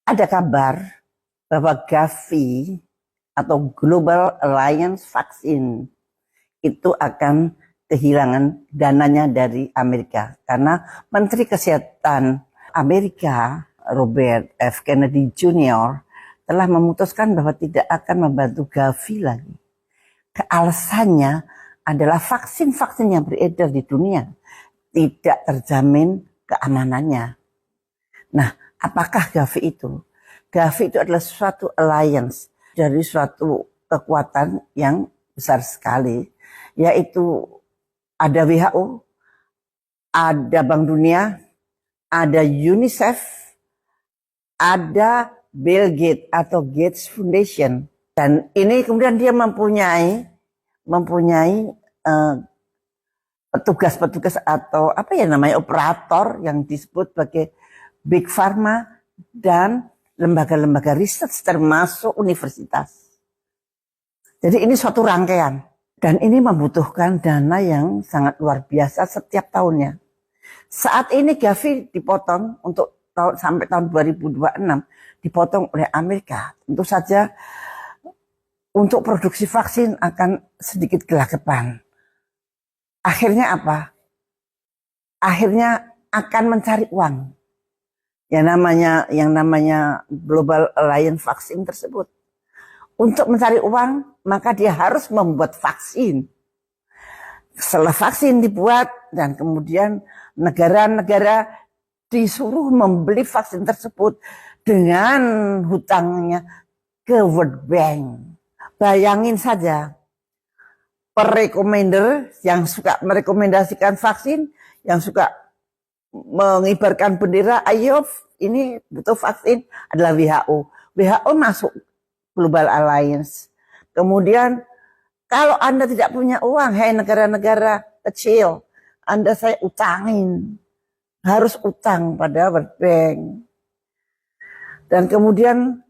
ada kabar bahwa Gavi atau Global Alliance Vaccine itu akan kehilangan dananya dari Amerika karena Menteri Kesehatan Amerika Robert F. Kennedy Jr. telah memutuskan bahwa tidak akan membantu Gavi lagi. Alasannya adalah vaksin-vaksin yang beredar di dunia tidak terjamin keamanannya. Nah, apakah Gavi itu? Gavi itu adalah suatu alliance dari suatu kekuatan yang besar sekali, yaitu ada WHO, ada Bank Dunia, ada UNICEF, ada Bill Gates atau Gates Foundation. Dan ini kemudian dia mempunyai petugas-petugas atau operator yang disebut sebagai Big Pharma dan lembaga-lembaga riset termasuk universitas. Jadi ini suatu rangkaian dan ini membutuhkan dana yang sangat luar biasa setiap tahunnya. Saat ini Gavi dipotong untuk sampai tahun 2026 dipotong oleh Amerika. Tentu saja untuk produksi vaksin akan sedikit gelagapan. Akhirnya apa? Akhirnya akan mencari uang. Yang namanya Global Alliance Vaccine tersebut. Untuk mencari uang, maka dia harus membuat vaksin. Setelah vaksin dibuat dan kemudian negara-negara disuruh membeli vaksin tersebut dengan hutangnya ke World Bank. Bayangin saja, per recommender yang suka merekomendasikan vaksin, yang suka mengibarkan bendera, ayo ini butuh vaksin adalah WHO. WHO masuk Global Alliance. Kemudian kalau Anda tidak punya uang, hai negara-negara kecil, Anda saya utangin. Harus utang pada World Bank. Dan kemudian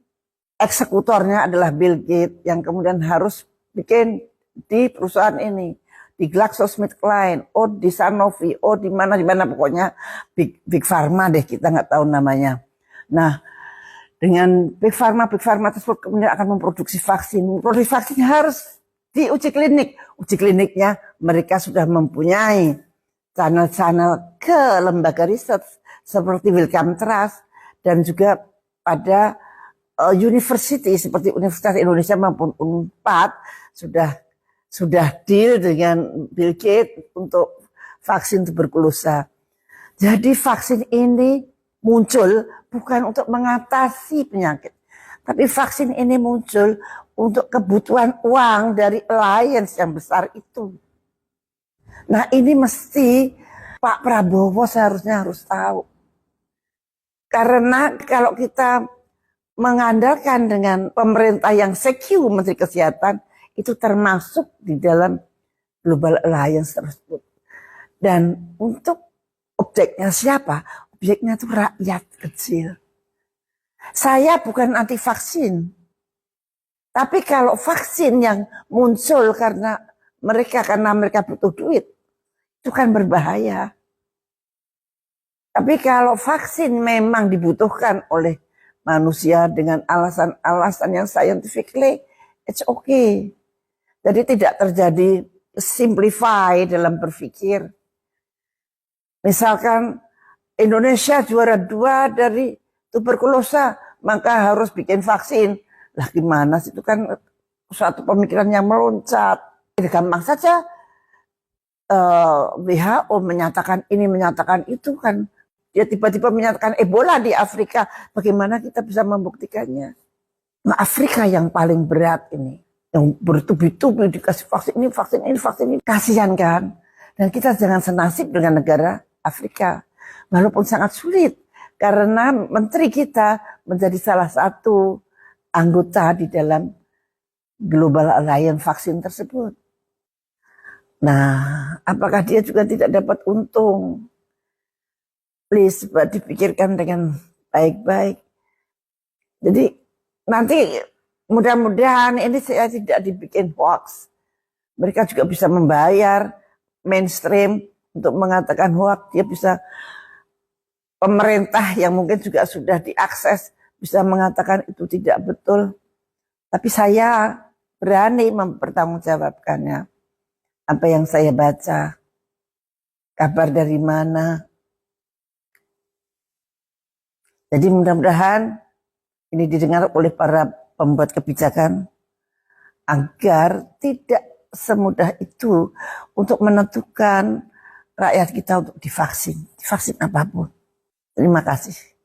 eksekutornya adalah Bill Gates yang kemudian harus bikin di perusahaan ini, di GlaxoSmithKline, di Sanofi, di mana pokoknya Big Pharma deh, kita nggak tahu namanya. Nah, dengan Big Pharma tersebut kemudian akan memproduksi vaksin. Produksi vaksin harus diuji klinik. Uji kliniknya mereka sudah mempunyai channel-channel ke lembaga riset seperti Wellcome Trust dan juga pada university seperti Universitas Indonesia maupun UNPAD sudah deal dengan Bill Gates untuk vaksin tuberkulosa. Jadi vaksin ini muncul bukan untuk mengatasi penyakit, tapi vaksin ini muncul untuk kebutuhan uang dari alliance yang besar itu. Nah, ini mesti Pak Prabowo seharusnya harus tahu. Karena kalau kita mengandalkan dengan pemerintah yang secure Menteri Kesehatan, itu termasuk di dalam Global Alliance tersebut. Dan untuk objeknya siapa? Objeknya itu rakyat kecil. Saya bukan anti vaksin. Tapi kalau vaksin yang muncul karena mereka butuh duit, itu kan berbahaya. Tapi kalau vaksin memang dibutuhkan oleh manusia dengan alasan-alasan yang scientifically, it's okay. Jadi tidak terjadi simplify dalam berpikir. Misalkan Indonesia juara 2 dari tuberkulosa, maka harus bikin vaksin. Lah gimana sih, itu kan suatu pemikiran yang meloncat. Gampang saja WHO menyatakan ini, menyatakan itu kan. Dia tiba-tiba menyatakan Ebola di Afrika. Bagaimana kita bisa membuktikannya? Nah, Afrika yang paling berat ini. Yang bertubi-tubi dikasih vaksin ini. Kasihan kan? Dan kita jangan senasib dengan negara Afrika. Walaupun sangat sulit. Karena menteri kita menjadi salah satu anggota di dalam Global Alliance vaksin tersebut. Nah, apakah dia juga tidak dapat untung? Please, dipikirkan dengan baik-baik. Jadi nanti mudah-mudahan ini saya tidak dibikin hoax. Mereka juga bisa membayar mainstream untuk mengatakan hoax. Dia bisa, pemerintah yang mungkin juga sudah diakses bisa mengatakan itu tidak betul. Tapi saya berani mempertanggungjawabkannya. Apa yang saya baca, kabar dari mana. Jadi mudah-mudahan ini didengar oleh para pembuat kebijakan agar tidak semudah itu untuk menentukan rakyat kita untuk divaksin apapun. Terima kasih.